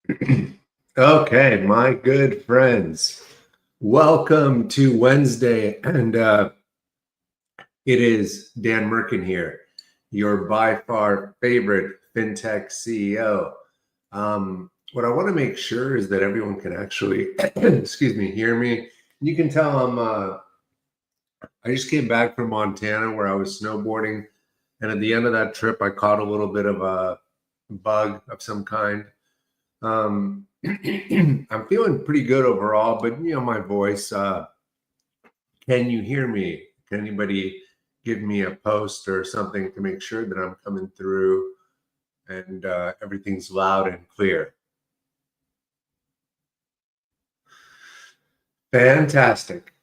Okay, my good friends, welcome to Wednesday, and it is Dan Merkin here, your by far favorite fintech CEO. What I want to make sure is that everyone can actually, excuse me, hear me. You can tell I just came back from Montana where I was snowboarding, and at the end of that trip, I caught a little bit of a bug of some kind. I'm feeling pretty good overall, but my voice. Can you hear me? Can anybody give me a post or something to make sure that I'm coming through and everything's loud and clear? Fantastic.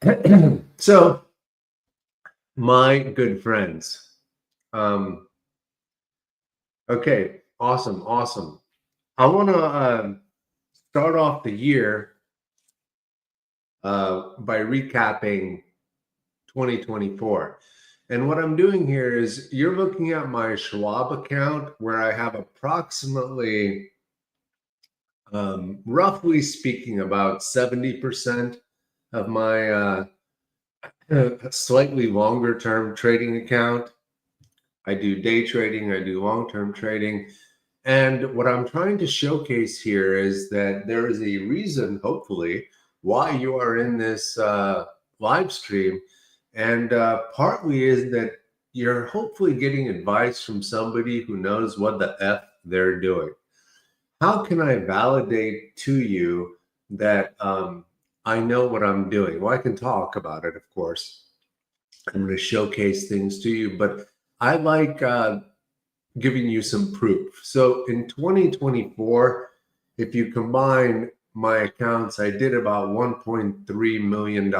So, my good friends. Um, okay, awesome. I want to start off the year by recapping 2024. And what I'm doing here is you're looking at my Schwab account where I have approximately, roughly speaking, about 70% of my slightly longer term trading account. I do day trading, I do long term trading. And what I'm trying to showcase here is that there is a reason, hopefully, why you are in this live stream. And partly is that you're hopefully getting advice from somebody who knows what the F they're doing. How can I validate to you that I know what I'm doing? Well, I can talk about it, of course. I'm going to showcase things to you, but I like giving you some proof. So in 2024, if you combine my accounts, I did about $1.3 million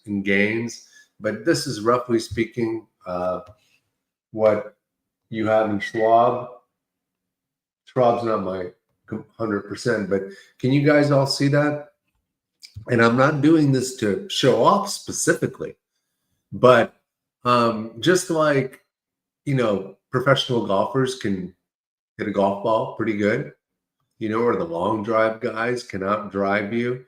in gains, but this is roughly speaking what you have in Schwab. Schwab's not my 100%, but can you guys all see that? And I'm not doing this to show off specifically, but just like, professional golfers can hit a golf ball pretty good, or the long drive guys can outdrive you.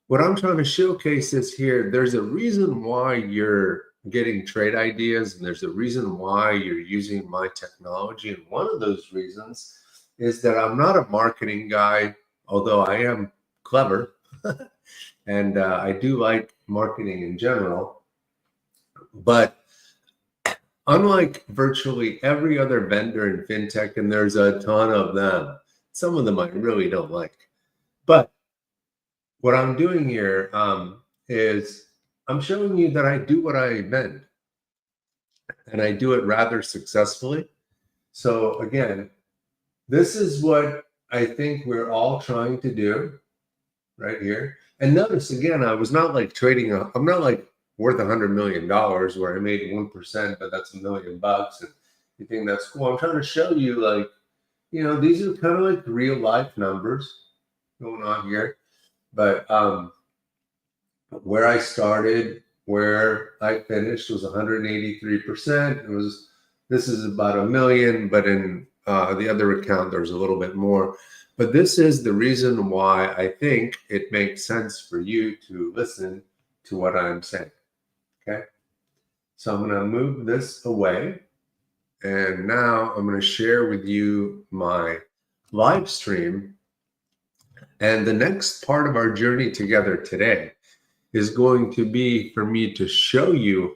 What I'm trying to showcase is here, there's a reason why you're getting trade ideas, and there's a reason why you're using my technology. And one of those reasons is that I'm not a marketing guy, although I am clever and I do like marketing in general. But unlike virtually every other vendor in fintech, and there's a ton of them, some of them I really don't like. But what I'm doing here is I'm showing you that I do what I vend, and I do it rather successfully. So again, this is what I think we're all trying to do right here. And notice again, I was not like trading. I'm not like worth $100 million where I made 1%, but that's $1 million. And you think that's cool. I'm trying to show you, like, these are kind of like real life numbers going on here. But where I started, where I finished was 183%. This is about $1 million, but in the other account, there's a little bit more. But this is the reason why I think it makes sense for you to listen to what I'm saying. Okay. So I'm going to move this away. And now I'm going to share with you my live stream. And the next part of our journey together today is going to be for me to show you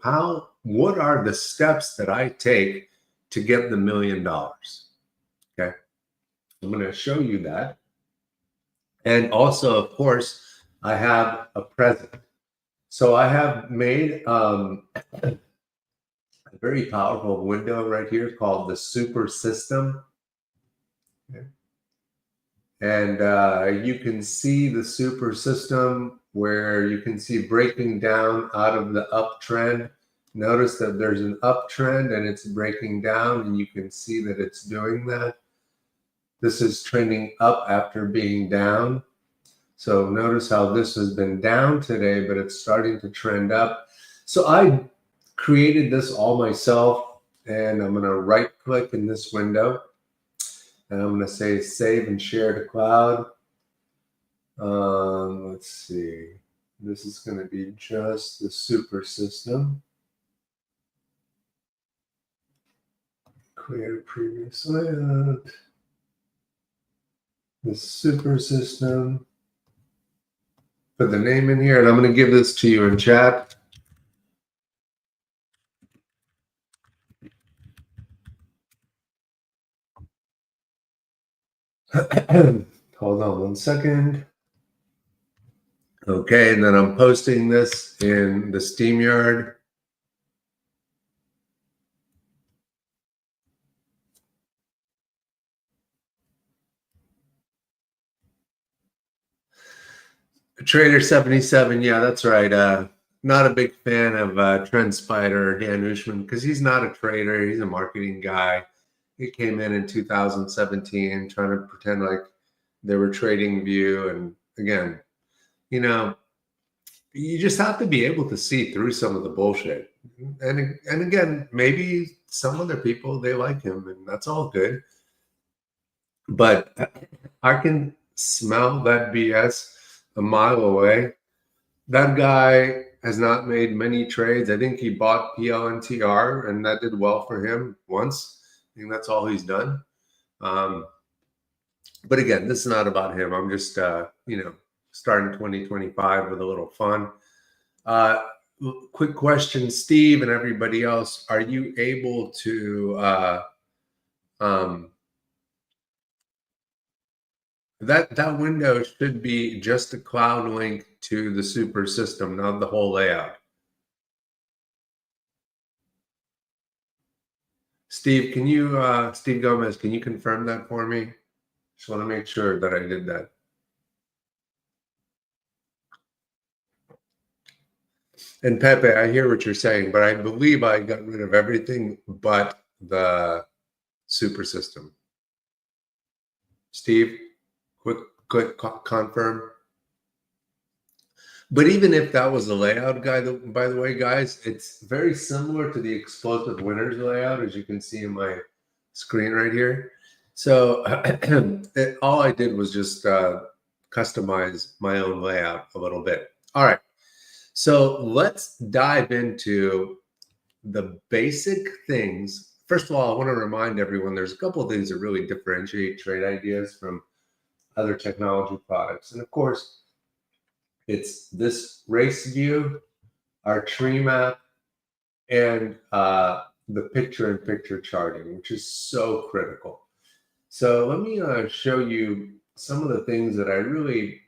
what are the steps that I take to get the $1 million. Okay. I'm going to show you that. And also, of course, I have a present. So I have made a very powerful window right here called the Super System. Okay. And you can see the Super System where you can see breaking down out of the uptrend. Notice that there's an uptrend and it's breaking down, and you can see that it's doing that. This is trending up after being down. So notice how this has been down today, but it's starting to trend up. So I created this all myself, and I'm going to right click in this window. And I'm going to say save and share to cloud. Let's see. This is going to be just the super system. Clear previous layout. The super system. Put the name in here, and I'm going to give this to you in chat. Hold on 1 second. Okay, and then I'm posting this in the SteamYard. Trader 77, yeah, that's right. Not a big fan of Trent Spider or Dan Ushman because he's not a trader. He's a marketing guy. He came in 2017 trying to pretend like they were trading view. And again, you know, you just have to be able to see through some of the bullshit. And again, maybe some other people, they like him, and that's all good. But I can smell that BS a mile away. That guy has not made many trades. I think he bought PLNTR, and that did well for him once. I think that's all he's done. But again, this is not about him. I'm just, starting 2025 with a little fun. Quick question, Steve and everybody else. Are you able to that window should be just a cloud link to the super system, not the whole layout. Steve, Steve Gomez, can you confirm that for me? Just want to make sure that I did that. And Pepe, I hear what you're saying, but I believe I got rid of everything but the super system. Steve, quick confirm. But even if that was the layout guide, by the way, guys, it's very similar to the explosive winners layout, as you can see in my screen right here. So all I did was just customize my own layout a little bit. All right. So let's dive into the basic things. First of all, I want to remind everyone there's a couple of things that really differentiate trade ideas from other technology products. And of course, it's this race view, our tree map, and the picture-in-picture charting, which is so critical. So let me show you some of the things that I really,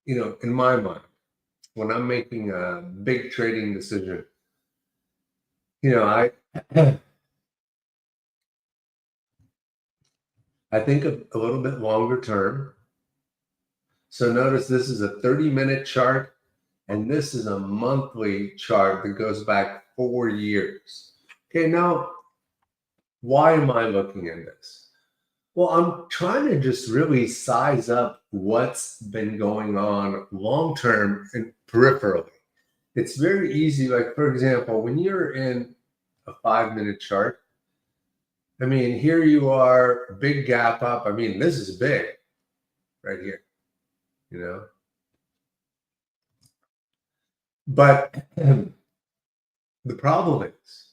in my mind, when I'm making a big trading decision, I I think a little bit longer term. So notice this is a 30-minute chart, and this is a monthly chart that goes back 4 years. Okay, now, why am I looking at this? Well, I'm trying to just really size up what's been going on long-term and peripherally. It's very easy. Like, for example, when you're in a 5-minute chart, I mean, here you are, big gap up. I mean, this is big right here, But the problem is,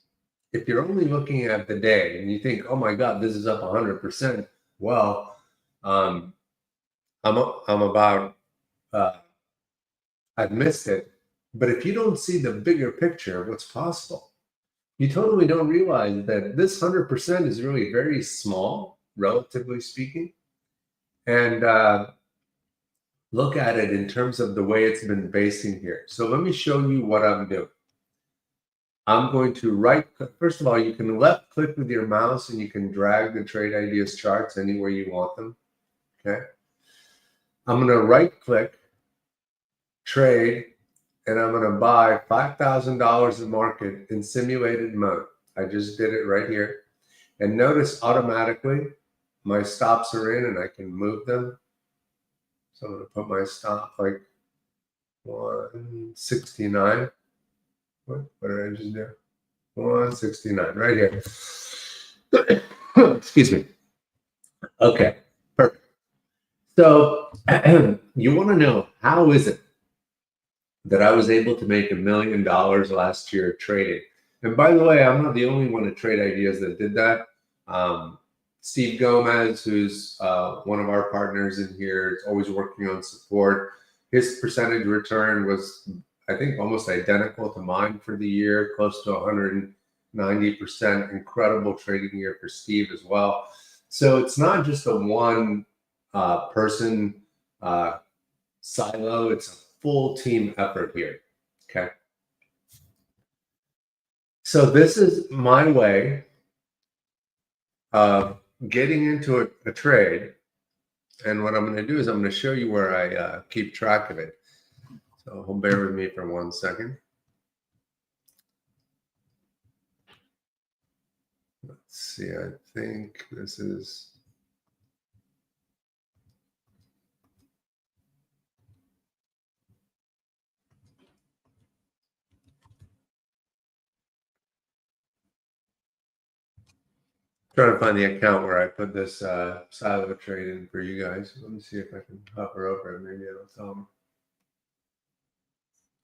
if you're only looking at the day and you think, oh my God, this is up 100%, well, I'm about, I've missed it. But if you don't see the bigger picture of what's possible, you totally don't realize that this 100% is really very small, relatively speaking. And look at it in terms of the way it's been basing here. So let me show you what I'm doing. I'm going to right click. First of all, you can left click with your mouse and you can drag the trade ideas charts anywhere you want them. Okay. I'm going to right click, trade, and I'm going to buy $5,000 of market in simulated mode. I just did it right here. And notice automatically my stops are in and I can move them. So I'm going to put my stop like 169. What did I just do? 169 right here. Excuse me. Okay, perfect. So you want to know, how is it that I was able to make $1 million last year trading? And by the way, I'm not the only one at Trade Ideas that did that. Steve Gomez, who's one of our partners in here, is always working on support. His percentage return was, I think, almost identical to mine for the year, close to 190%. Incredible trading year for Steve as well. So it's not just a one person silo, it's a full team effort here. Okay. So this is my way of getting into a trade. And what I'm going to do is I'm going to show you where I keep track of it. So bear with me for 1 second. Let's see, I think this is. Trying to find the account where I put this silo trade in for you guys. Let me see if I can hover over it. Maybe it'll tell me.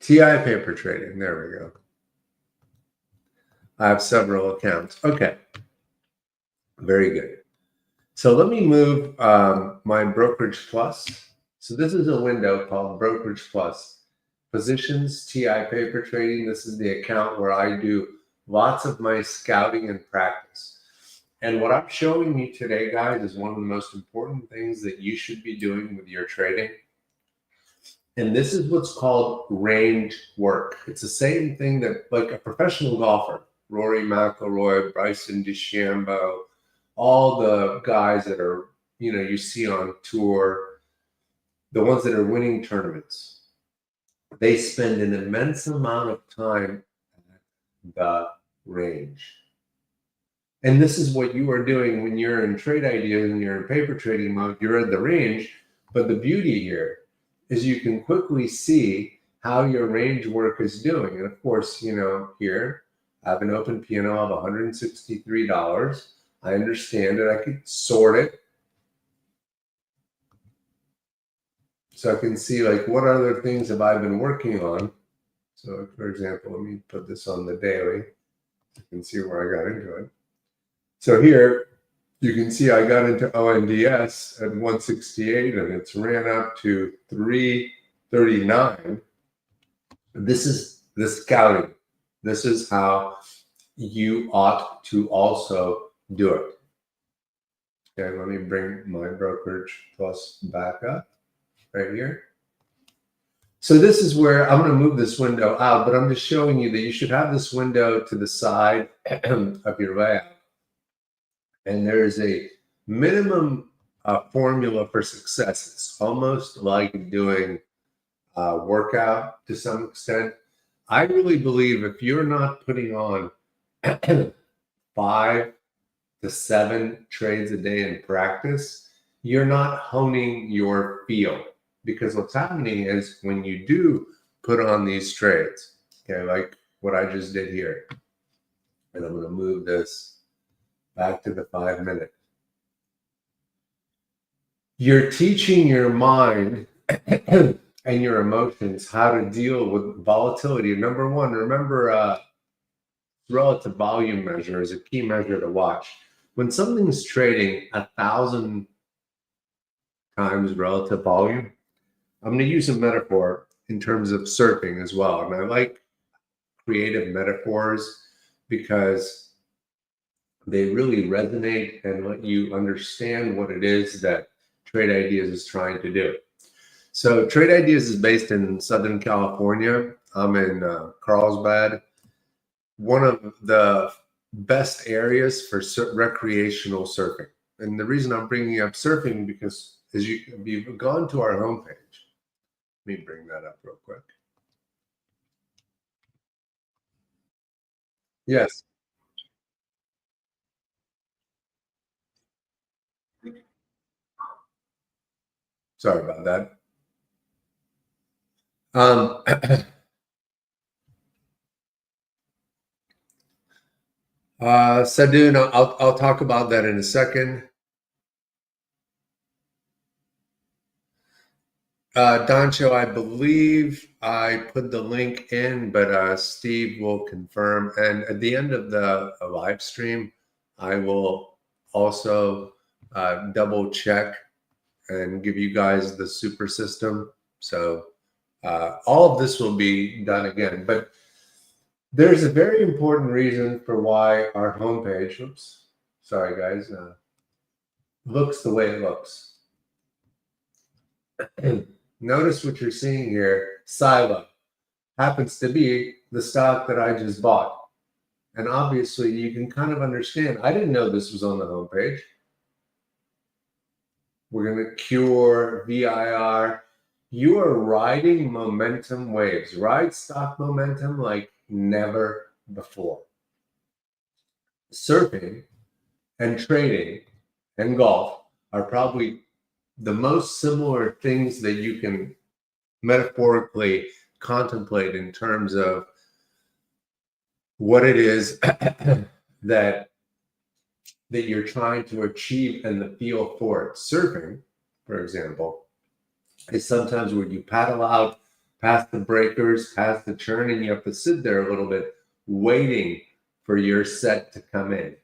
TI paper trading. There we go. I have several accounts. Okay. Very good. So let me move my Brokerage Plus. So this is a window called Brokerage Plus. Positions, TI paper trading. This is the account where I do lots of my scouting and practice. And what I'm showing you today, guys, is one of the most important things that you should be doing with your trading. And this is what's called range work. It's the same thing that, like a professional golfer, Rory McIlroy, Bryson DeChambeau, all the guys that are, you see on tour, the ones that are winning tournaments, they spend an immense amount of time at the range. And this is what you are doing when you're in Trade Ideas and you're in paper trading mode. You're at the range, but the beauty here is you can quickly see how your range work is doing. And of course, here I have an open P&L of $163. I understand it. I could sort it. So I can see, like, what other things have I been working on. So for example, let me put this on the daily. You can see where I got into it. So here you can see I got into ONDS at 168 and it's ran up to 339. This is the scouting. This is how you ought to also do it. Okay, let me bring my Brokerage Plus back up right here. So this is where I'm going to move this window out, but I'm just showing you that you should have this window to the side of your layout. And there is a minimum formula for success. It's almost like doing a workout to some extent. I really believe if you're not putting on 5 to 7 trades a day in practice, you're not honing your feel. Because what's happening is when you do put on these trades, okay, like what I just did here, and I'm going to move this back to the 5 minute. You're teaching your mind and your emotions how to deal with volatility. Number one, remember, relative volume measure is a key measure to watch. When something's trading 1,000 times relative volume, I'm going to use a metaphor in terms of surfing as well. And I like creative metaphors because they really resonate and let you understand what it is that Trade Ideas is trying to do. So Trade Ideas is based in Southern California. I'm in Carlsbad, one of the best areas for recreational surfing. And the reason I'm bringing up surfing because as you've gone to our homepage. Let me bring that up real quick. Yes. Sorry about that. Sadun, I'll talk about that in a second. Doncho, I believe I put the link in, but Steve will confirm. And at the end of the live stream, I will also double check and give you guys the super system. So all of this will be done again. But there's a very important reason for why our homepage, oops, sorry guys, looks the way it looks. Notice what you're seeing here. Silo happens to be the stock that I just bought. And obviously you can kind of understand. I didn't know this was on the homepage. We're going to cure VIR. You are riding momentum waves. Ride stock momentum like never before. Surfing and trading and golf are probably the most similar things that you can metaphorically contemplate in terms of what it is that you're trying to achieve and the feel for it. Surfing, for example, is sometimes where you paddle out past the breakers, past the churn, and you have to sit there a little bit waiting for your set to come in.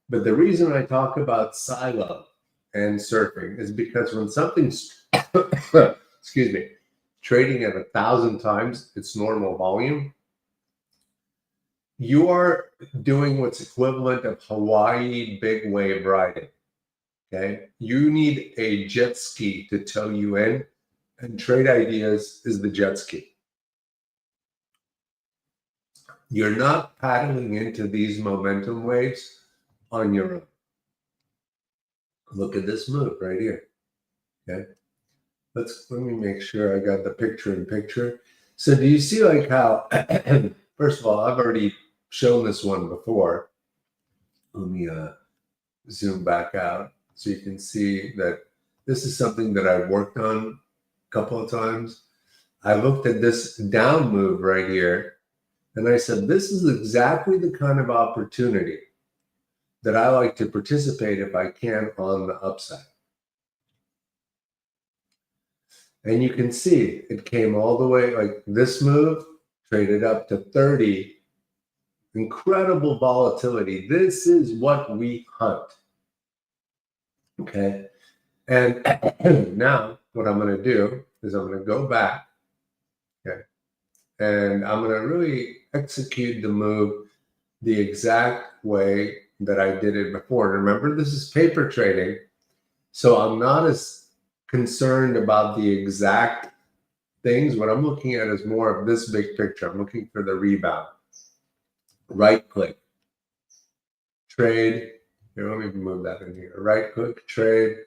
But the reason I talk about silo and surfing is because when something's, excuse me, trading at 1,000 times its normal volume, you are doing what's equivalent of Hawaii big wave riding. Okay, you need a jet ski to tow you in, and Trade Ideas is the jet ski. You're not paddling into these momentum waves on your own. Look at this move right here. Okay, let me make sure I got the picture in picture. So do you see like how? First of all, I've already shown this one before. Let me zoom back out so you can see that this is something that I've worked on a couple of times. I looked at this down move right here and I said, this is exactly the kind of opportunity that I like to participate if I can on the upside. And you can see it came all the way, like this move traded up to 30. Incredible volatility. This is what we hunt. Okay. And now what I'm going to do is I'm going to go back. Okay. And I'm going to really execute the move the exact way that I did it before. And remember, this is paper trading. So I'm not as concerned about the exact things. What I'm looking at is more of this big picture. I'm looking for the rebound. Right click. Trade. Here, let me move that in here. Right click, trade,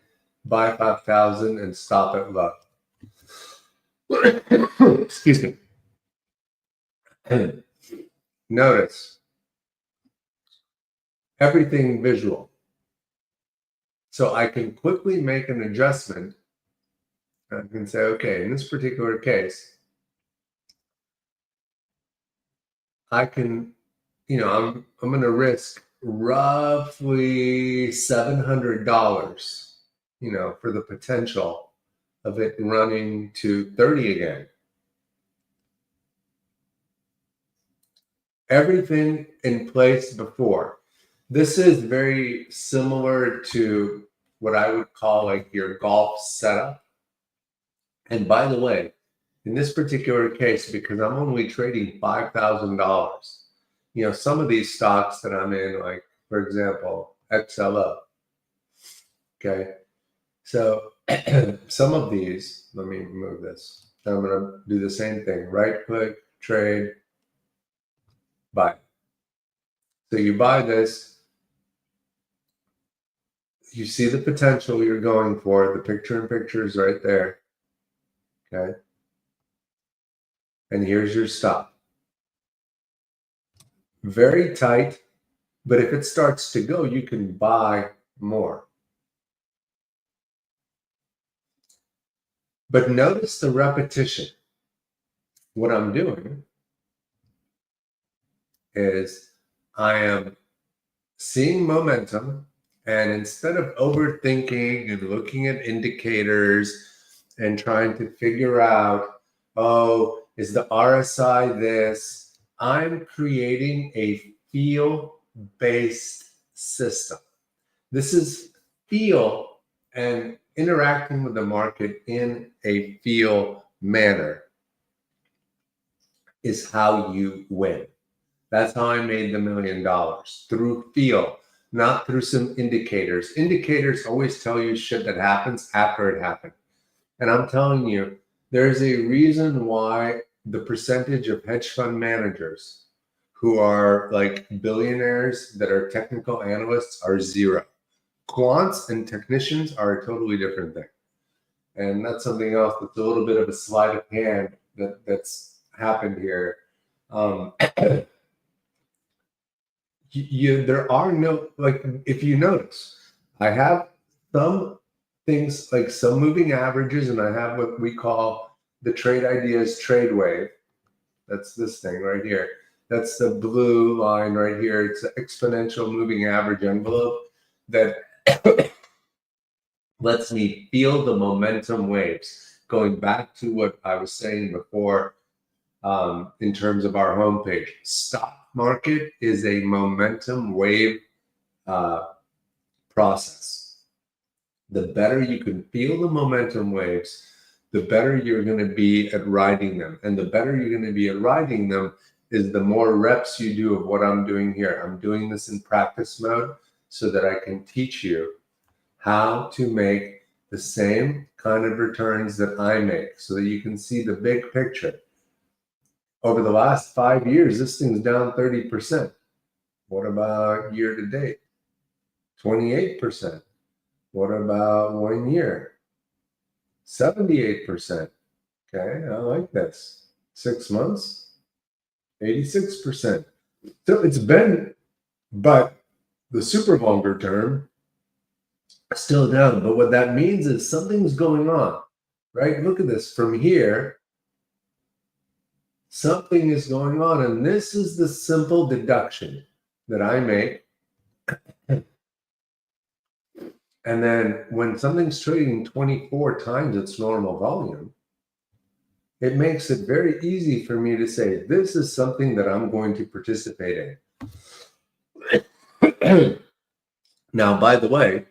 buy 5,000 and stop at low. Excuse me. Notice everything visual. So I can quickly make an adjustment. I can say, okay, in this particular case, I can, I'm going to risk roughly $700, for the potential of it running to 30 again. Everything in place before. This is very similar to what I would call like your golf setup. And by the way, in this particular case, because I'm only trading $5,000, some of these stocks that I'm in, like, for example, XLO. Okay. So some of these, let me move this. I'm going to do the same thing. Right click, trade, buy. So you buy this. You see the potential you're going for. The picture in picture is right there. Okay. And here's your stop. Very tight, but if it starts to go, you can buy more. But notice the repetition. What I'm doing is I am seeing momentum, and instead of overthinking and looking at indicators and trying to figure out, oh, is the RSI this? I'm creating a feel-based system. This is feel and interacting with the market in a feel manner is how you win. That's how I made the $1 million, through feel, not through some indicators. Indicators always tell you shit that happens after it happened. And I'm telling you, there's a reason why the percentage of hedge fund managers who are like billionaires that are technical analysts are zero. Quants and technicians are a totally different thing. And that's something else that's a little bit of a sleight of hand that's happened here. There are no, like, if you notice, I have some things like some moving averages, and I have what we call the trade ideas trade wave. That's this thing right here. That's the blue line right here. It's an exponential moving average envelope that lets me feel the momentum waves. Going back to what I was saying before, in terms of our homepage, stock market is a momentum wave process. The better you can feel the momentum waves, the better you're going to be at riding them. And the better you're going to be at riding them is the more reps you do of what I'm doing here. I'm doing this in practice mode so that I can teach you how to make the same kind of returns that I make, so that you can see the big picture. Over the last 5 years, this thing's down 30%. What about year to date? 28%. What about 1 year? 78%. Okay, I like this. 6 months, 86%. So it's been, but the super longer term, still down. But what that means is something's going on, right? Look at this from here. Something is going on, and this is the simple deduction that I make. And then when something's trading 24 times its normal volume, it makes it very easy for me to say, this is something that I'm going to participate in. Now, by the way,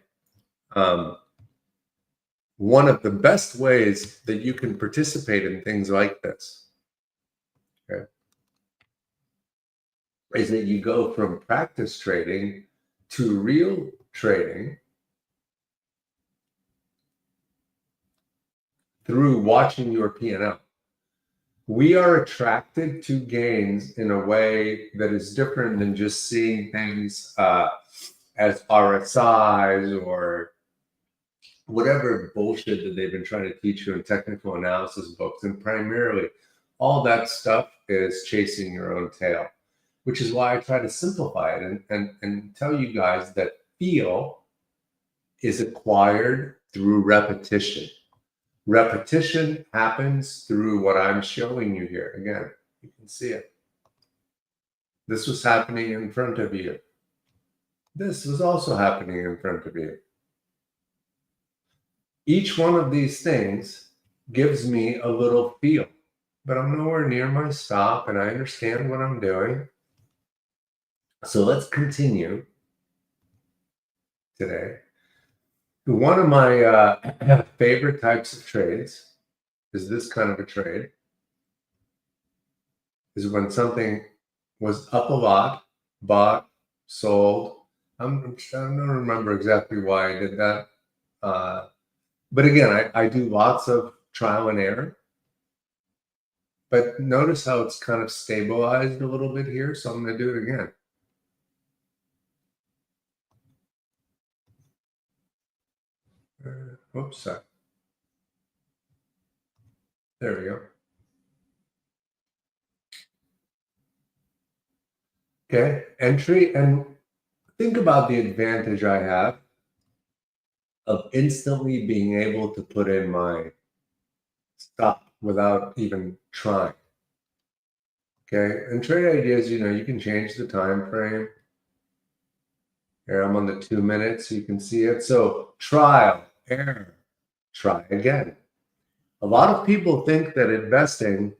one of the best ways that you can participate in things like this, okay, is that you go from practice trading to real trading through watching your P&L. We are attracted to gains in a way that is different than just seeing things as RSIs or whatever bullshit that they've been trying to teach you in technical analysis books. And primarily, all that stuff is chasing your own tail, which is why I try to simplify it and tell you guys that feel is acquired through repetition. Repetition happens through what I'm showing you here. Again, you can see it. This was happening in front of you. This was also happening in front of you. Each one of these things gives me a little feel, but I'm nowhere near my stop, and I understand what I'm doing. So let's continue today. One of my favorite types of trades is this kind of a trade, is when something was up a lot, bought, sold. I don't remember exactly why I did that. But again, I do lots of trial and error. But notice how it's kind of stabilized a little bit here. So I'm going to do it again. Whoops, sorry. There we go. Okay, entry, and think about the advantage I have of instantly being able to put in my stop without even trying. Okay, and trade ideas, you can change the time frame. Here I'm on the 2 minutes, you can see it. So trial, error, try again. A lot of people think that investing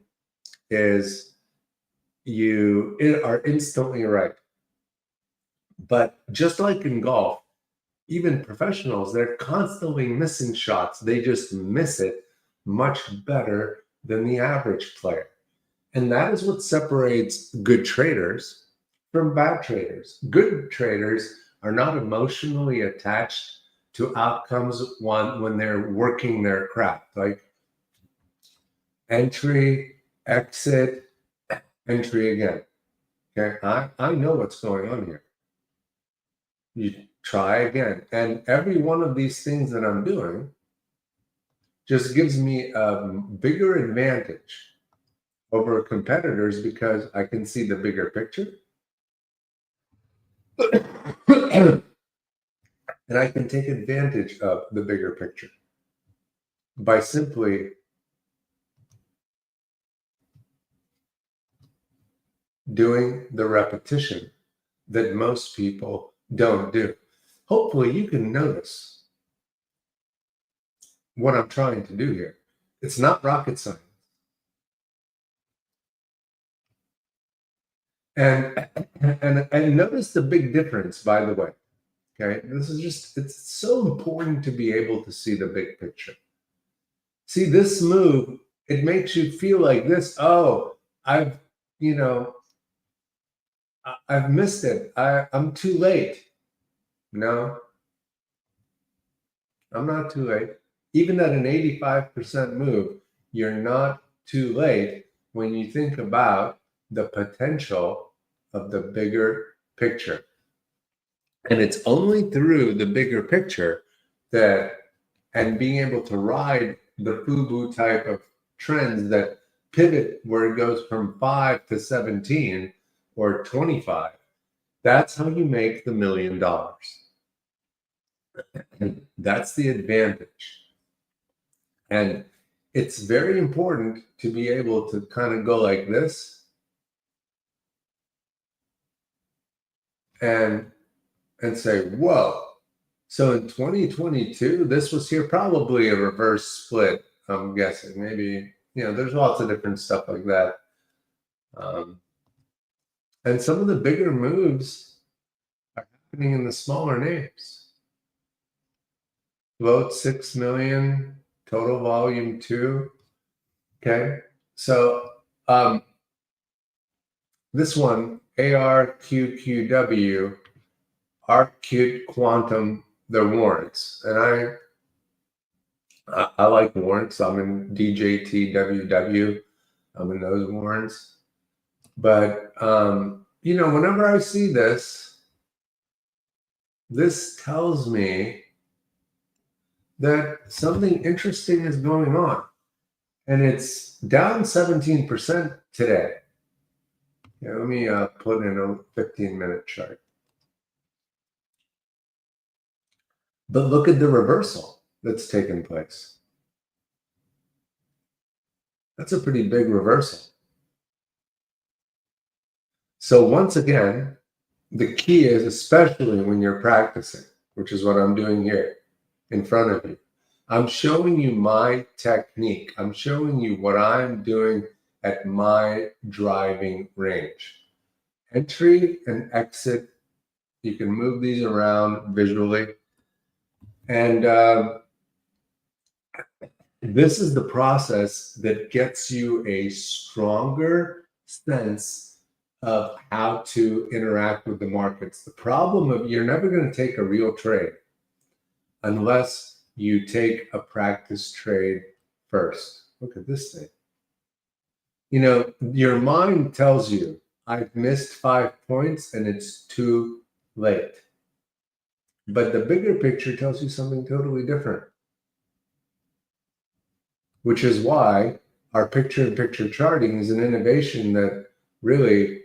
is you are instantly right. But just like in golf, even professionals, they're constantly missing shots. They just miss it much better than the average player. And that is what separates good traders from bad traders. Good traders are not emotionally attached to outcomes when they're working their craft, like entry, exit, entry again. Okay, I know what's going on here. You try again. And every one of these things that I'm doing just gives me a bigger advantage over competitors because I can see the bigger picture. And I can take advantage of the bigger picture by simply doing the repetition that most people don't do. Hopefully you can notice what I'm trying to do here. It's not rocket science. And notice the big difference, by the way. Okay, this is just, it's so important to be able to see the big picture. See, this move, it makes you feel like this, oh, I've missed it. I'm too late. No, I'm not too late. Even at an 85% move, you're not too late when you think about the potential of the bigger picture. And it's only through the bigger picture that, and being able to ride the FUBU type of trends that pivot where it goes from 5 to 17 or 25, that's how you make the $1 million. And that's the advantage. And it's very important to be able to kind of go like this and say, whoa. So in 2022, this was here, probably a reverse split, I'm guessing. Maybe, there's lots of different stuff like that. And some of the bigger moves are happening in the smaller names. Float 6 million, total volume 2. Okay. So this one, ARQQW, Arcute Quantum, they're warrants. And I like warrants. I'm in DJTWW. I'm in those warrants. But, whenever I see this tells me that something interesting is going on. And it's down 17% today. Let me put in a 15-minute chart. But look at the reversal that's taken place. That's a pretty big reversal. So once again, the key is, especially when you're practicing, which is what I'm doing here in front of you, I'm showing you my technique. I'm showing you what I'm doing at my driving range. Entry and exit, you can move these around visually. And this is the process that gets you a stronger sense of how to interact with the markets. The problem of you're never going to take a real trade unless you take a practice trade first. Look at this thing. Your mind tells you, I've missed 5 points and it's too late. But the bigger picture tells you something totally different, which is why our picture-in-picture charting is an innovation that really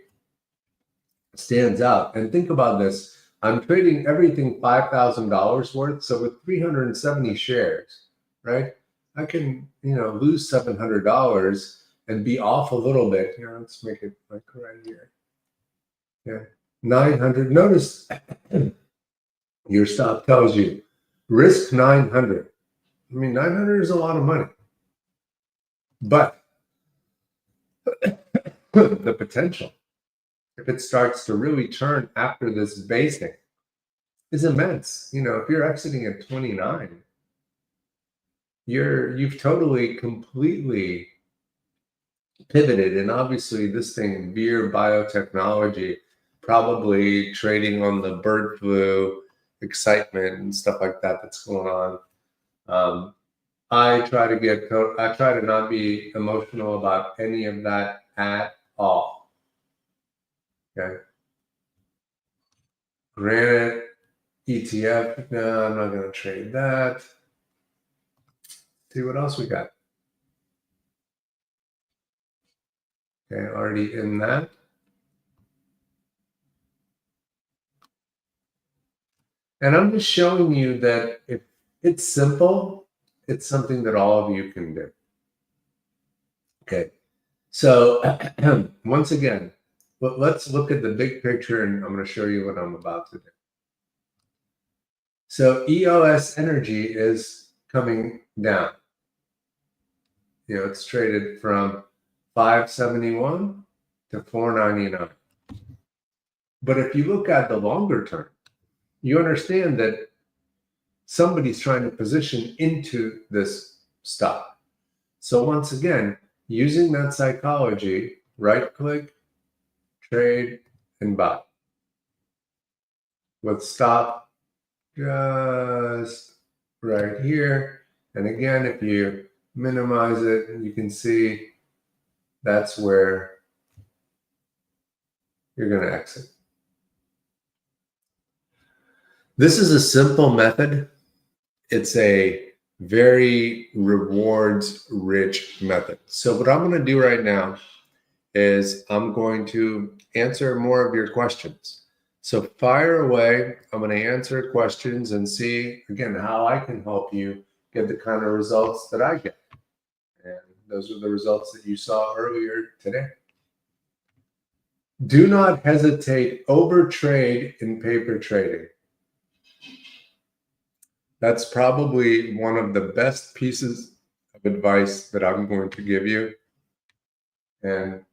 stands out. And think about this. I'm trading everything $5,000 worth. So with 370 shares, right, I can, lose $700 and be off a little bit. Let's make it like right here. Yeah, 900. Notice Your stop tells you risk 900. I mean, 900 is a lot of money, but the potential, if it starts to really turn after this basing, is immense. You know, if you're exiting at 29, you've totally completely pivoted. And obviously this thing, Vir Biotechnology, probably trading on the bird flu excitement and stuff like that that's going on. I try to not be emotional about any of that at all. Okay. Granite ETF, no, I'm not going to trade that. See what else we got. Okay, already in that. And I'm just showing you that if it's simple, it's something that all of you can do. Okay, so once again, let's look at the big picture, and I'm going to show you what I'm about to do. So EOS Energy is coming down. You know, it's traded from 571 to 499. But if you look at the longer term, you understand that somebody's trying to position into this stock. So once again, using that psychology, right click, trade, and buy. Let's stop just right here. And again, if you minimize it, you can see that's where you're going to exit. This is a simple method. It's a very rewards rich method. So what I'm going to do right now is I'm going to answer more of your questions. So fire away. I'm going to answer questions and see, again, how I can help you get the kind of results that I get. And those are the results that you saw earlier today. Do not hesitate over trade in paper trading. That's probably one of the best pieces of advice that I'm going to give you. And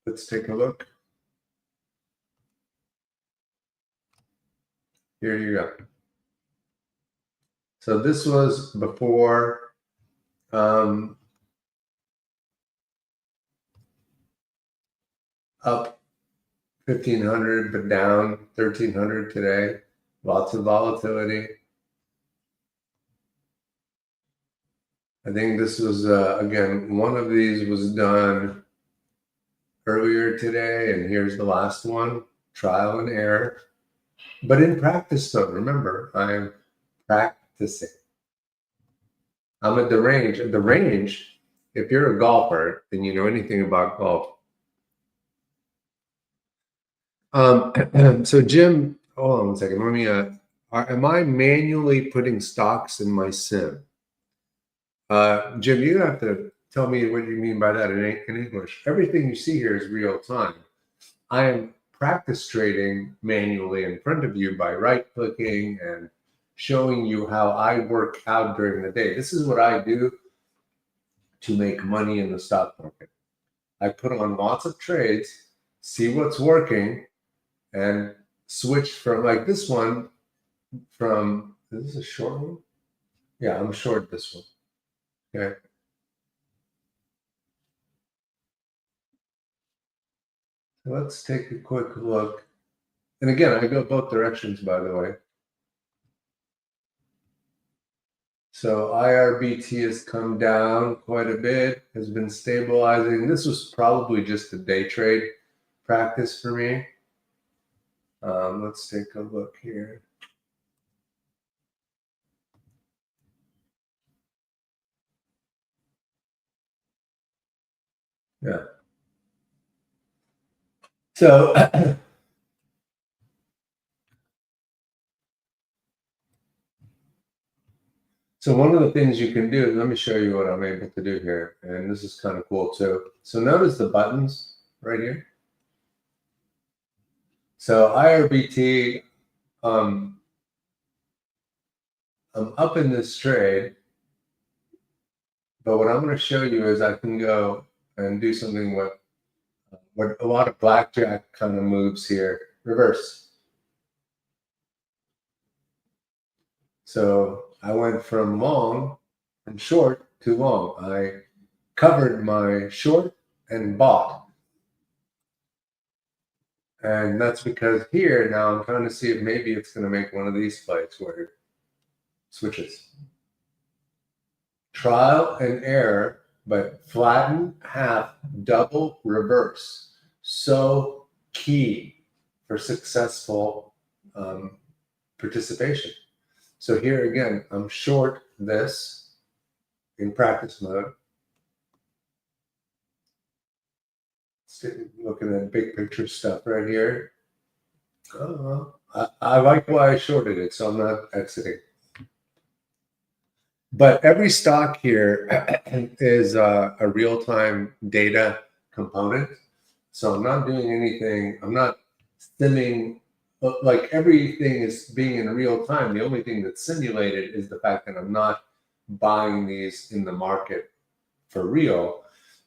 let's take a look. Here you go. So this was before up 1,500, but down 1,300 today. Lots of volatility. I think this was, again, one of these was done earlier today, and here's the last one, trial and error. But in practice mode, remember, I'm practicing. I'm at the range. At the range, if you're a golfer, then you know anything about golf. So Jim, hold on one second. Let me, am I manually putting stocks in my sim? Jim, you have to tell me what you mean by that in English. Everything you see here is real time. I am practice trading manually in front of you by right clicking and showing you how I work out during the day. This is what I do to make money in the stock market. I put on lots of trades, see what's working, and switch from like this one from, is this a short one? Yeah, I'm short this one. Okay. So let's take a quick look. And again, I go both directions, by the way. So IRBT has come down quite a bit, has been stabilizing. This was probably just a day trade practice for me. Let's take a look here. Yeah. So so one of the things you can do, let me show you what I'm able to do here. And this is kind of cool too. So notice the buttons right here. So IRBT, I'm up in this trade, but what I'm going to show you is I can go and do something what a lot of blackjack kind of moves here. Reverse. So I went from short to long. I covered my short and bought. And that's because here now I'm trying to see if maybe it's going to make one of these plays where it switches. Trial and error, but flatten, half, double, reverse. So key for successful participation. So here again, I'm short this in practice mode. Looking at big picture stuff right here. Oh, well, I like why I shorted it, so I'm not exiting. But every stock here is a real-time data component. So I'm not doing anything. I'm not stimming. Like everything is being in real time. The only thing that's simulated is the fact that I'm not buying these in the market for real.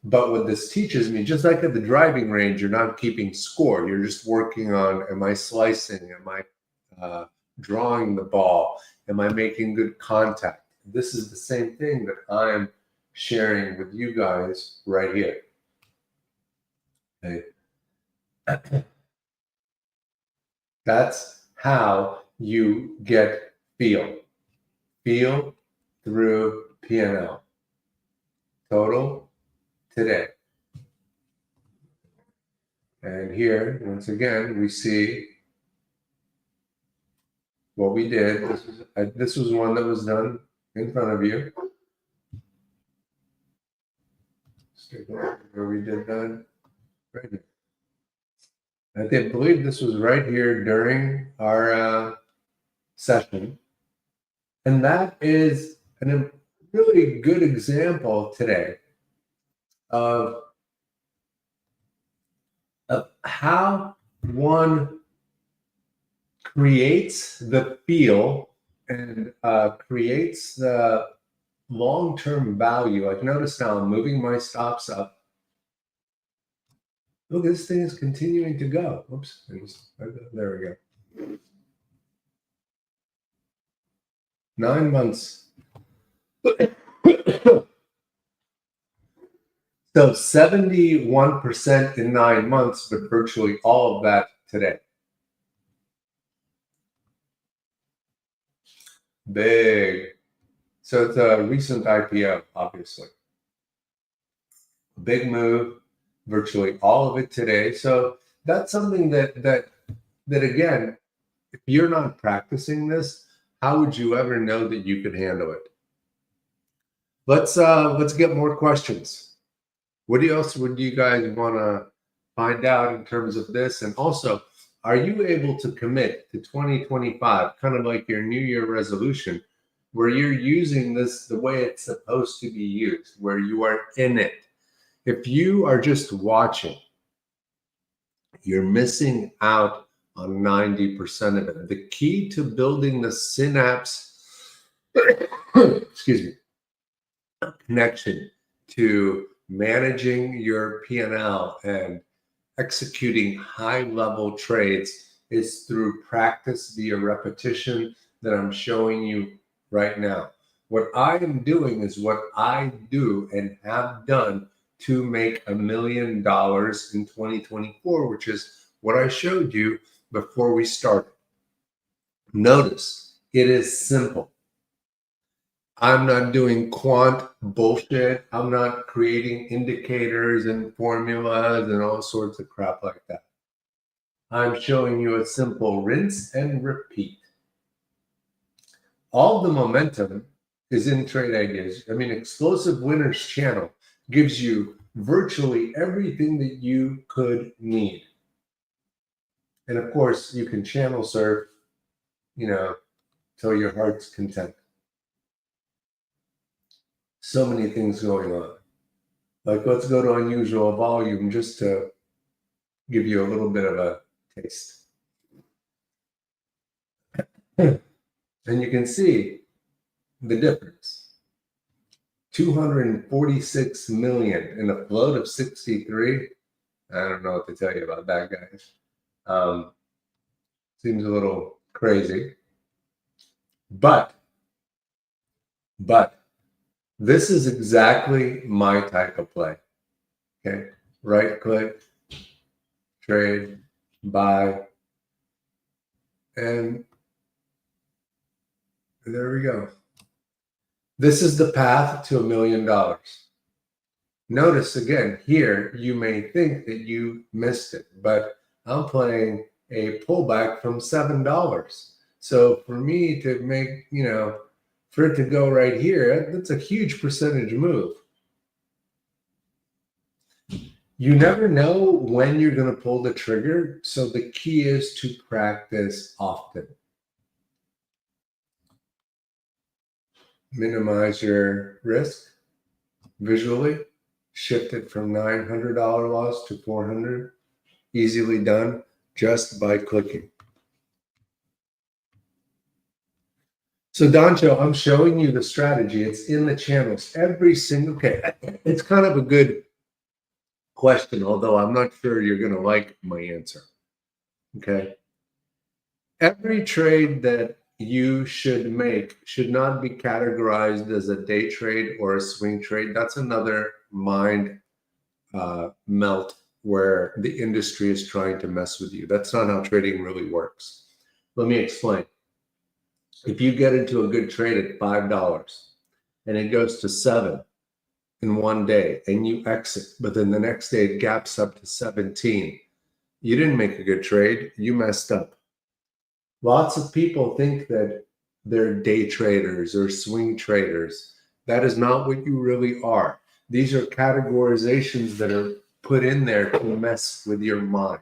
But what this teaches me, just like at the driving range, you're not keeping score. You're just working on, am I slicing? Am I drawing the ball? Am I making good contact? This is the same thing that I'm sharing with you guys right here. Okay. That's how you get feel through P&L. Total today. And here, once again, we see what we did. This was one that was done in front of you. Let's take a look where we did that. Right here. I believe this was right here during our session. And that is a really good example today of how one creates the feel and creates the long-term value. Like notice now I'm moving my stops up. Look, this thing is continuing to go. Oops, there we go. 9 months. So 71% in 9 months, but virtually all of that today. Big. So it's a recent IPO, obviously. Big move, virtually all of it today. So that's something that again, if you're not practicing this, how would you ever know that you could handle it? Let's get more questions. What else would you guys want to find out in terms of this? And also, are you able to commit to 2025, kind of like your New Year resolution, where you're using this the way it's supposed to be used, where you are in it? If you are just watching, you're missing out on 90% of it. The key to building the synapse, excuse me, connection to managing your P&L and executing high-level trades is through practice via repetition that I'm showing you right now. What I am doing is what I do and have done to make $1 million in 2024, which is what I showed you before we started. Notice, it is simple. I'm not doing quant bullshit. I'm not creating indicators and formulas and all sorts of crap like that. I'm showing you a simple rinse and repeat. All the momentum is in Trade Ideas. I mean, Explosive Winners channel gives you virtually everything that you could need. And of course, you can channel surf, till your heart's content. So many things going on. Like, let's go to unusual volume just to give you a little bit of a taste. And you can see the difference. 246 million in a float of 63. I don't know what to tell you about that, guys. Seems a little crazy. But this is exactly my type of play. Okay. Right click, trade, buy, and there we go. This is the path to $1 million. Notice again, here you may think that you missed it, but I'm playing a pullback from $7. So for me to make, for it to go right here, that's a huge percentage move. You never know when you're going to pull the trigger. So the key is to practice often. Minimize your risk visually. Shift it from $900 loss to $400. Easily done just by clicking. So Doncho, I'm showing you the strategy. It's in the channels. Every single, okay, it's kind of a good question, although I'm not sure you're going to like my answer. Okay. Every trade that you should make should not be categorized as a day trade or a swing trade. That's another mind melt where the industry is trying to mess with you. That's not how trading really works. Let me explain. If you get into a good trade at $5 and it goes to $7 in one day and you exit, but then the next day it gaps up to 17, you didn't make a good trade. You messed up. Lots of people think that they're day traders or swing traders. That is not what you really are. These are categorizations that are put in there to mess with your mind.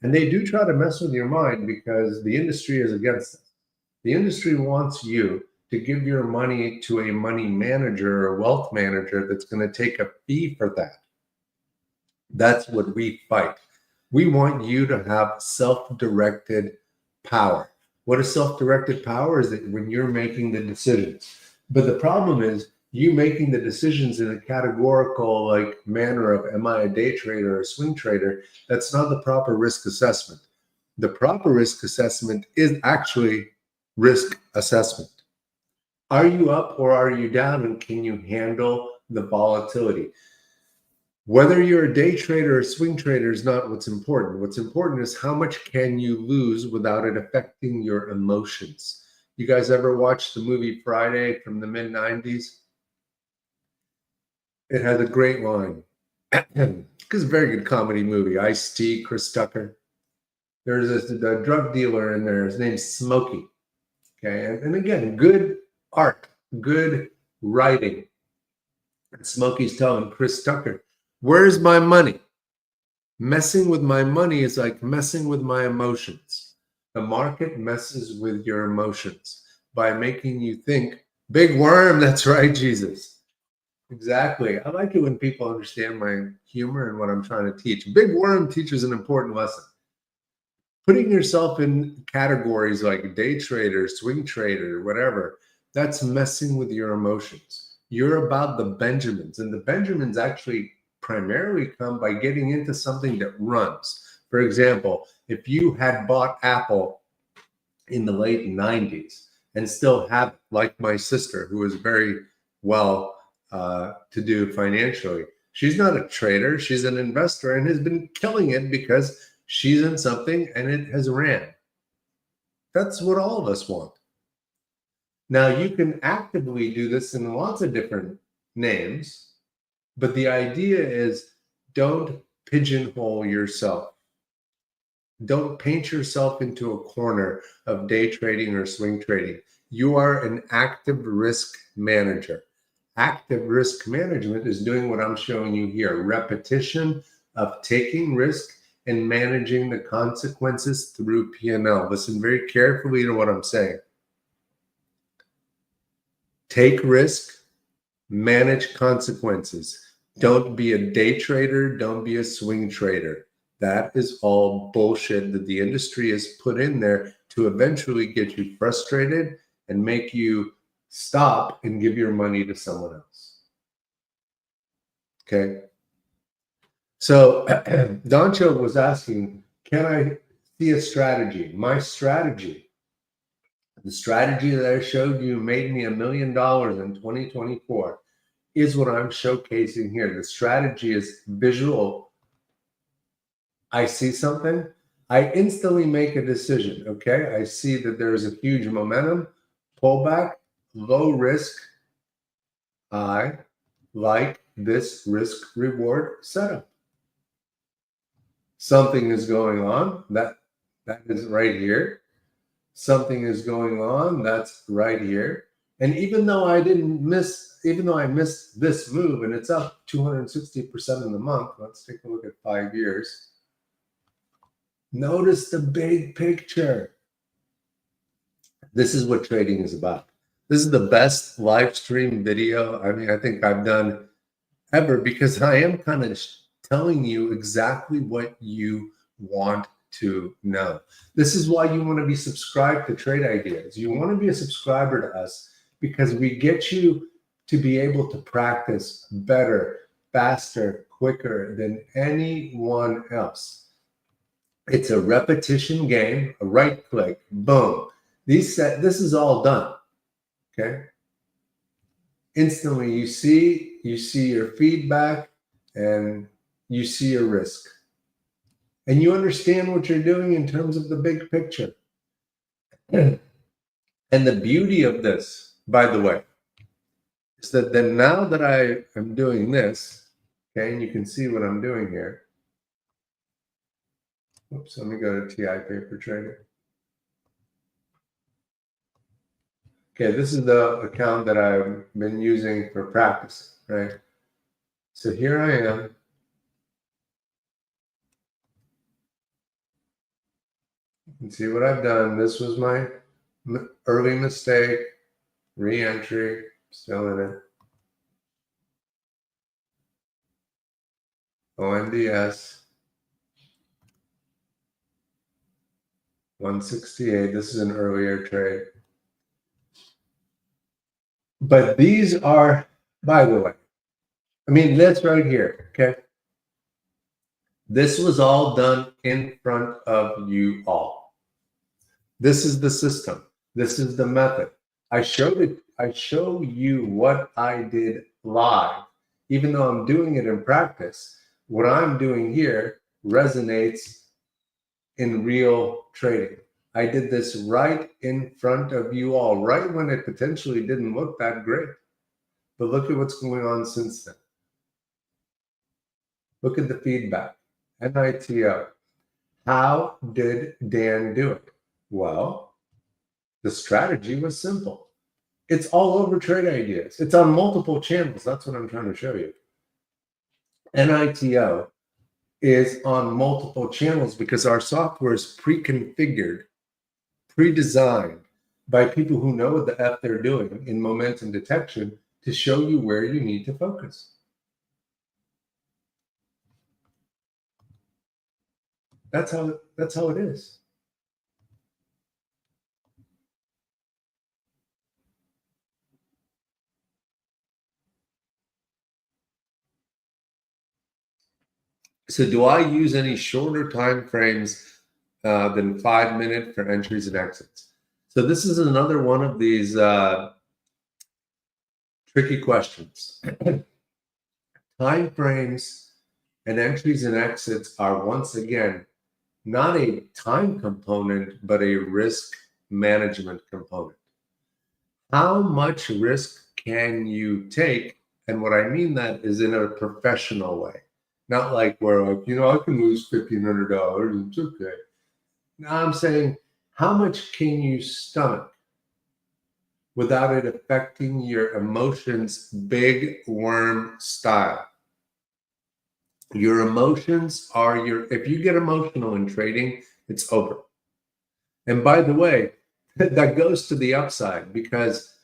And they do try to mess with your mind because the industry is against it. The industry wants you to give your money to a money manager or wealth manager that's going to take a fee for that. That's what we fight. We want you to have self-directed power. What is self-directed power? Is that when you're making the decisions. But the problem is you making the decisions in a categorical manner of, am I a day trader or a swing trader? That's not the proper risk assessment. The proper risk assessment is actually risk assessment. Are you up or are you down, and can you handle the volatility? Whether you're a day trader or a swing trader is not what's important. What's important is how much can you lose without it affecting your emotions. You guys ever watch the movie Friday from the mid-90s? It has a great line. It's a very good comedy movie. Ice-T, Chris Tucker. There's a drug dealer in there. His name's Smokey. Okay, and again, good art, good writing. And Smokey's telling Chris Tucker, where's my money? Messing with my money is like messing with my emotions. The market messes with your emotions by making you think, big worm, that's right, Jesus. Exactly. I like it when people understand my humor and what I'm trying to teach. Big worm teaches an important lesson. Putting yourself in categories like day trader, swing trader, whatever, that's messing with your emotions. You're about the Benjamins, and the Benjamins actually primarily come by getting into something that runs. For example, if you had bought Apple in the late 90s and still have, like my sister, who is very well to do financially, she's not a trader, she's an investor and has been killing it because she's in something and it has ran. That's what all of us want. Now, you can actively do this in lots of different names, but the idea is don't pigeonhole yourself. Don't paint yourself into a corner of day trading or swing trading. You are an active risk manager. Active risk management is doing what I'm showing you here, repetition of taking risk and managing the consequences through P&L. Listen very carefully to what I'm saying. Take risk, manage consequences. Don't be a day trader. Don't be a swing trader. That is all bullshit that the industry has put in there to eventually get you frustrated and make you stop and give your money to someone else. Okay. So Doncho was asking, can I see a strategy? My strategy, the strategy that I showed you made me $1 million in 2024 is what I'm showcasing here. The strategy is visual. I see something, I instantly make a decision. Okay. I see that there's a huge momentum, pullback, low risk. I like this risk reward setup. Something is going on. That is right here. Something is going on. That's right here. And even though I missed this move and it's up 260% in the month, let's take a look at 5 years. Notice the big picture. This is what trading is about. This is the best live stream video I think I've done ever, because I am kind of telling you exactly what you want to know. This is why you want to be subscribed to Trade Ideas. You want to be a subscriber to us because we get you to be able to practice better, faster, quicker than anyone else. It's a repetition game, a right click, boom. This is all done. Okay. Instantly you see your feedback and you see your risk. And you understand what you're doing in terms of the big picture. And the beauty of this, by the way, is that then now that I am doing this, okay, and you can see what I'm doing here. Oops, let me go to TI Paper Trader. Okay, this is the account that I've been using for practice, right? So here I am. You can see what I've done. This was my early mistake, re-entry, still in it. ONDS, 168. This is an earlier trade. But these are, by the way, that's right here, okay? This was all done in front of you all. This is the system. This is the method. I show you what I did live. Even though I'm doing it in practice, what I'm doing here resonates in real trading. I did this right in front of you all, right when it potentially didn't look that great. But look at what's going on since then. Look at the feedback. NITO. How did Dan do it? Well, the strategy was simple. It's all over Trade Ideas. It's on multiple channels. That's what I'm trying to show you. NITO is on multiple channels because our software is pre-configured, pre-designed by people who know what the F they're doing in momentum detection to show you where you need to focus. That's how it is. So do I use any shorter time frames than 5 minutes for entries and exits? So this is another one of these tricky questions. Time frames and entries and exits are once again not a time component, but a risk management component. How much risk can you take? And what I mean that is in a professional way. Not like where, I can lose $1,500. It's okay. Now I'm saying, how much can you stomach without it affecting your emotions, big worm style? Your emotions are if you get emotional in trading, it's over. And by the way, that goes to the upside because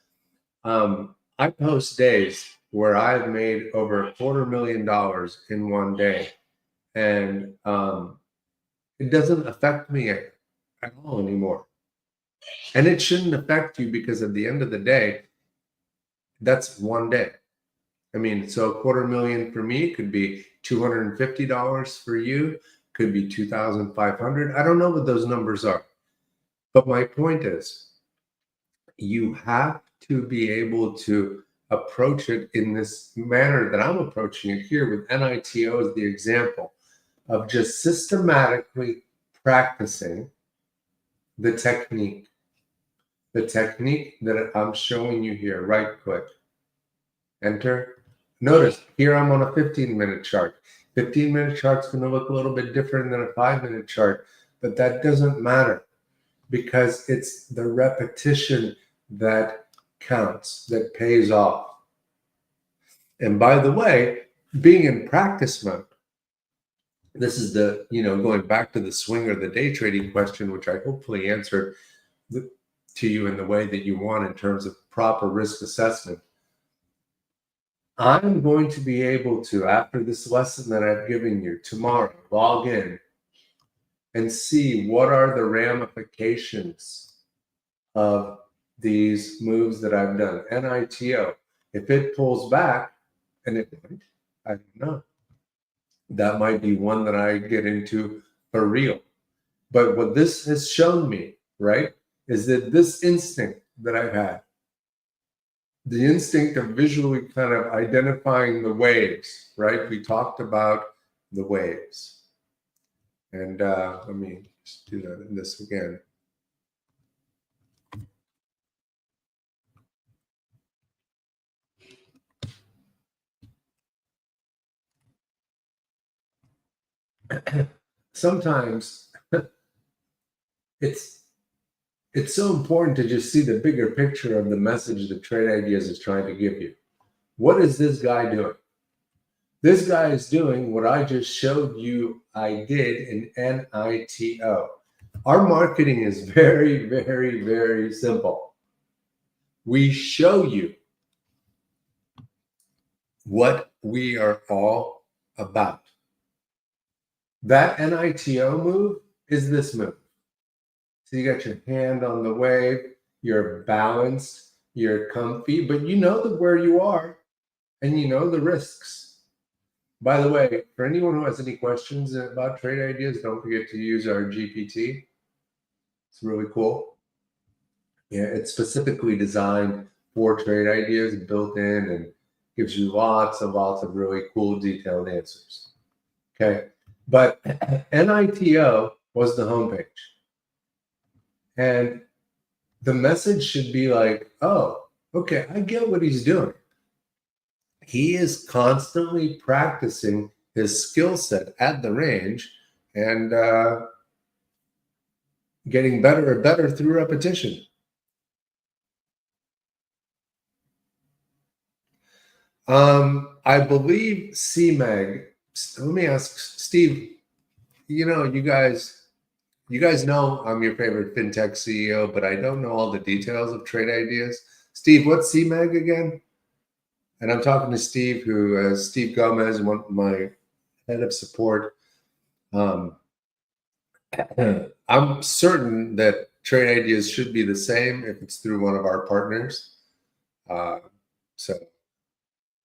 I post days where I've made over $250,000 in one day. And it doesn't affect me at all anymore. And it shouldn't affect you because at the end of the day, that's one day. I mean, so $250,000 for me could be $250 for you, could be 2,500. I don't know what those numbers are. But my point is, you have to be able to approach it in this manner that I'm approaching it here with NITO as the example of just systematically practicing the technique that I'm showing you here. Right click, enter. Notice here I'm on a 15-minute chart. 15-minute chart's going to look a little bit different than a 5-minute chart, but that doesn't matter because it's the repetition that counts, that pays off. And by the way, being in practice mode, this is the, going back to the swing or the day trading question, which I hopefully answered to you in the way that you want in terms of proper risk assessment. I'm going to be able to, after this lesson that I've given you tomorrow, log in and see what are the ramifications of these moves that I've done. NITO, if it pulls back, and it might, I don't know, that might be one that I get into for real. But what this has shown me, right, is that this instinct that I've had, the instinct of visually kind of identifying the waves, right? We talked about the waves. And let me just do that in this again. Sometimes it's so important to just see the bigger picture of the message that Trade Ideas is trying to give you. What is this guy doing? This guy is doing what I just showed you I did in NITO. Our marketing is very, very, very simple. We show you what we are all about. That NITO move is this move. So you got your hand on the wave, you're balanced, you're comfy, but you know where you are and you know the risks. By the way, for anyone who has any questions about Trade Ideas, don't forget to use our GPT. It's really cool. Yeah, it's specifically designed for Trade Ideas, built in, and gives you lots of really cool detailed answers. Okay, but NITO was the homepage. And the message should be like, oh, okay, I get what he's doing. He is constantly practicing his skill set at the range and getting better and better through repetition. I believe CMEG, let me ask Steve, you guys know I'm your favorite fintech CEO, but I don't know all the details of Trade Ideas. Steve, what's CMEG again? And I'm talking to Steve, Steve Gomez, my head of support. I'm certain that Trade Ideas should be the same if it's through one of our partners. So,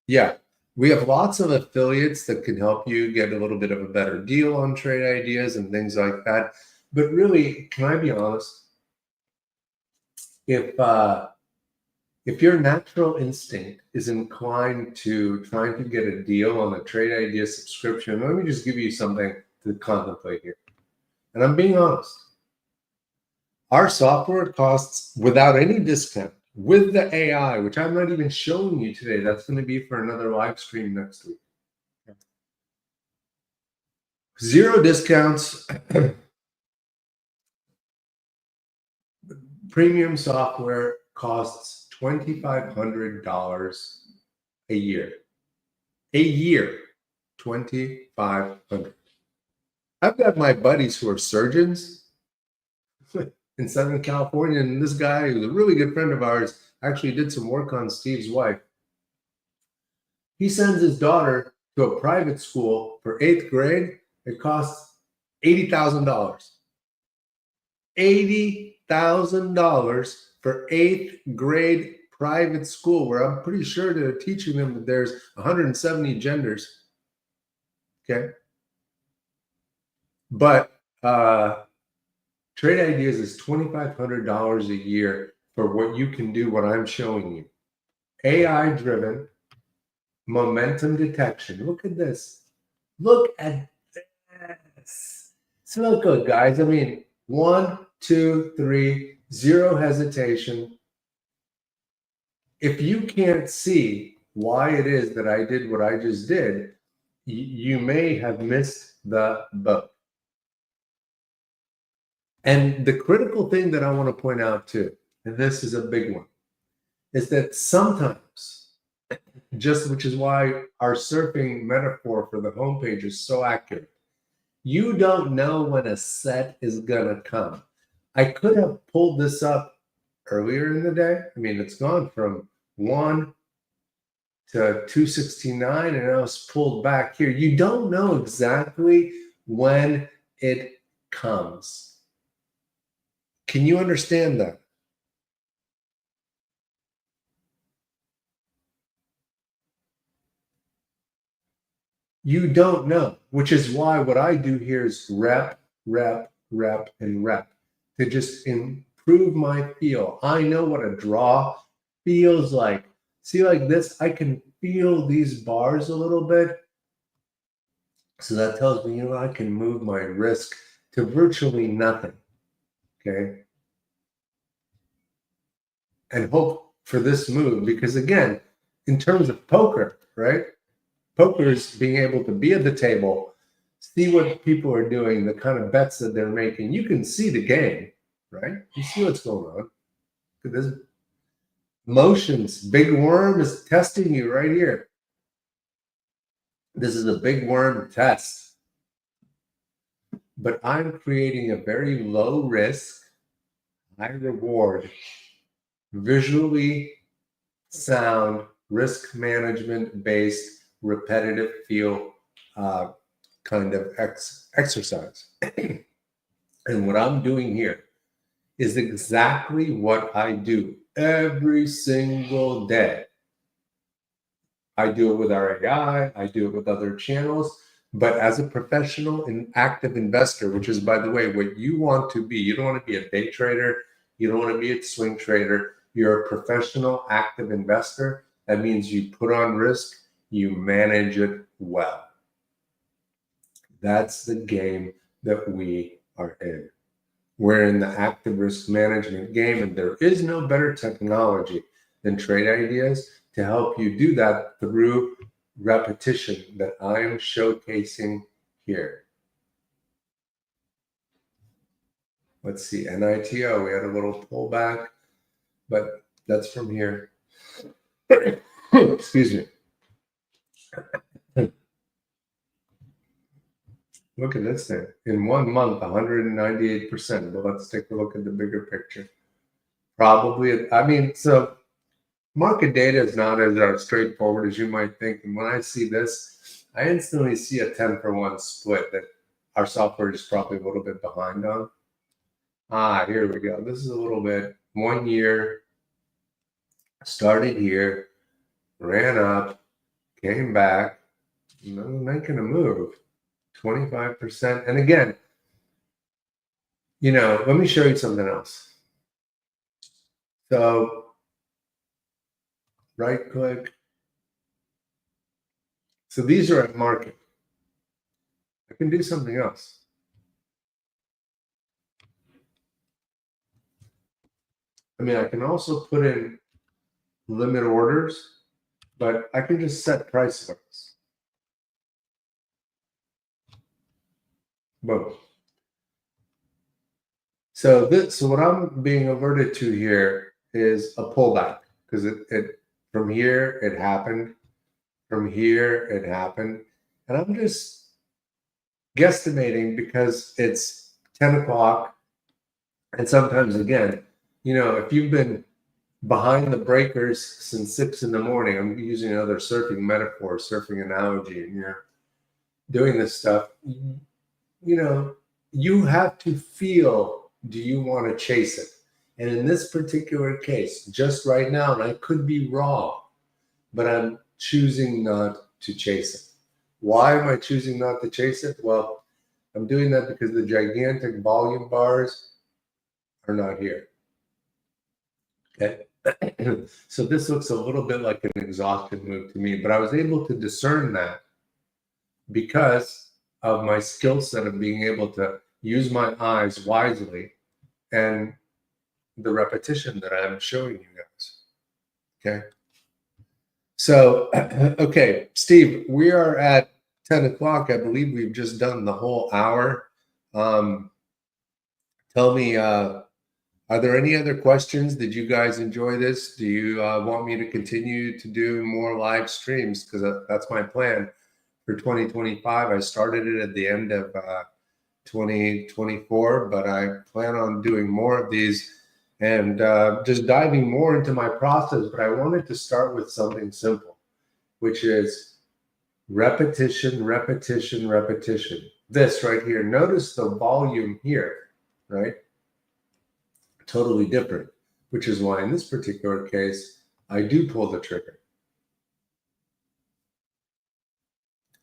yeah, we have lots of affiliates that can help you get a little bit of a better deal on Trade Ideas and things like that. But really, can I be honest? If your natural instinct is inclined to trying to get a deal on a Trade Idea subscription, let me just give you something to contemplate here. And I'm being honest. Our software costs, without any discount, with the AI, which I'm not even showing you today, that's going to be for another live stream next week. 0 discounts. Premium software costs $2,500 a year. A year, $2,500. I've got my buddies who are surgeons in Southern California, and this guy, who's a really good friend of ours, actually did some work on Steve's wife. He sends his daughter to a private school for 8th grade. It costs $80,000. $80,000. $100,000 for 8th grade private school where I'm pretty sure they're teaching them that there's 170 genders. Okay. But Trade Ideas is $2,500 a year for what you can do, what I'm showing you. AI driven momentum detection. Look at this. Look at this. So look good, guys. I mean, 1, 2, 3, 0 hesitation. If you can't see why it is that I did what I just did, you may have missed the boat. And the critical thing that I want to point out too, and this is a big one, is that sometimes, which is why our surfing metaphor for the homepage is so accurate, you don't know when a set is going to come. I could have pulled this up earlier in the day. I mean, it's gone from 1 to 269 and now it's pulled back here. You don't know exactly when it comes. Can you understand that? You don't know, which is why what I do here is rep, rep, rep, and rep to just improve my feel. I know what a draw feels like. See, like this, I can feel these bars a little bit. So that tells me, I can move my risk to virtually nothing. Okay. And hope for this move, because again, in terms of poker, right? Poker is being able to be at the table, see what people are doing, the kind of bets that they're making. You can see the game, right? You see what's going on. Look at this. Motions. Big worm is testing you right here. This is a big worm test. But I'm creating a very low risk, high reward, visually sound, risk management based, repetitive feel kind of exercise. And what I'm doing here is exactly what I do every single day. I do it with our AI, I do it with other channels, but as a professional and active investor, which is, by the way, what you want to be. You don't want to be a day trader. You don't want to be a swing trader. You're a professional active investor. That means you put on risk, you manage it well. That's the game that we are in. We're in the active risk management game, and there is no better technology than Trade Ideas to help you do that through repetition that I'm showcasing here. Let's see, NITO, we had a little pullback, but that's from here. Excuse me. Look at this thing. In 1 month, 198%. But let's take a look at the bigger picture. Probably, so market data is not as straightforward as you might think. And when I see this, I instantly see a 10-for-1 split that our software is probably a little bit behind on. Here we go. This is a little bit 1 year, started here, ran up, came back, making a move, 25%. And again, let me show you something else. So right click. So these are at market. I can do something else. I can also put in limit orders, but I can just set price limits. Boom. So what I'm being alerted to here is a pullback, because it from here it happened, from here it happened, and I'm just guesstimating because it's 10 o'clock, and sometimes again, if you've been behind the breakers since 6 in the morning, I'm using another surfing metaphor, surfing analogy, and you're doing this stuff, you have to feel, do you want to chase it? And in this particular case, just right now, and I could be wrong, but I'm choosing not to chase it. Why am I choosing not to chase it? Well, I'm doing that because the gigantic volume bars are not here. Okay. So this looks a little bit like an exhaustion move to me, but I was able to discern that because of my skill set of being able to use my eyes wisely and the repetition that I'm showing you guys. Okay. So, okay, Steve, we are at 10 o'clock. I believe we've just done the whole hour. Tell me, are there any other questions? Did you guys enjoy this? Do you want me to continue to do more live streams? Because that's my plan for 2025. I started it at the end of 2024, but I plan on doing more of these and just diving more into my process. But I wanted to start with something simple, which is repetition, repetition, repetition. This right here, notice the volume here, right? Totally different, which is why in this particular case, I do pull the trigger.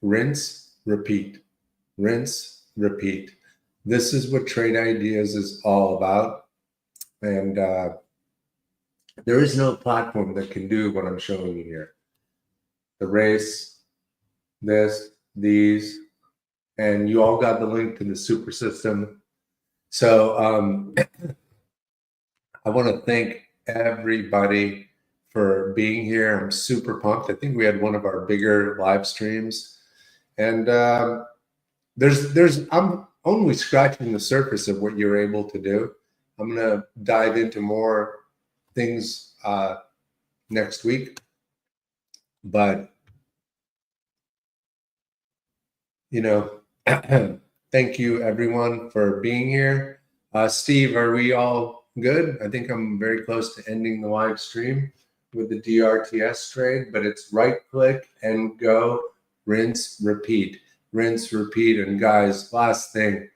Rinse, repeat, rinse, repeat. This is what Trade Ideas is all about. And there is no platform that can do what I'm showing you here. The race, this, these, and you all got the link to the super system. So I want to thank everybody for being here. I'm super pumped. I think we had one of our bigger live streams, and I'm only scratching the surface of what you're able to do. I'm going to dive into more things next week, but you know, thank you everyone for being here. Steve, are we all good? I think I'm very close to ending the live stream with the DRTS trade, but it's right click and go, rinse, repeat, rinse, repeat. And guys, last thing,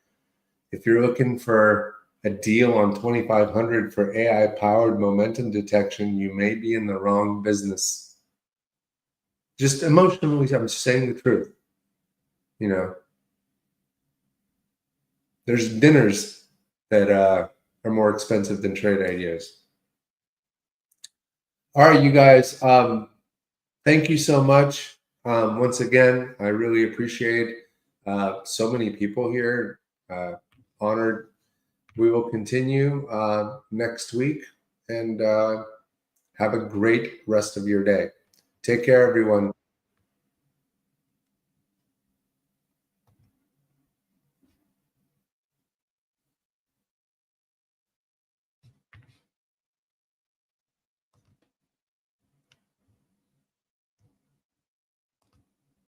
if you're looking for a deal on 2,500 for AI powered momentum detection, you may be in the wrong business. Just emotionally, I'm saying the truth. You know, there's dinners that are more expensive than Trade Ideas. All right, you guys, thank you so much. Once again, I really appreciate so many people here. Honored. We will continue next week, and have a great rest of your day. Take care, everyone.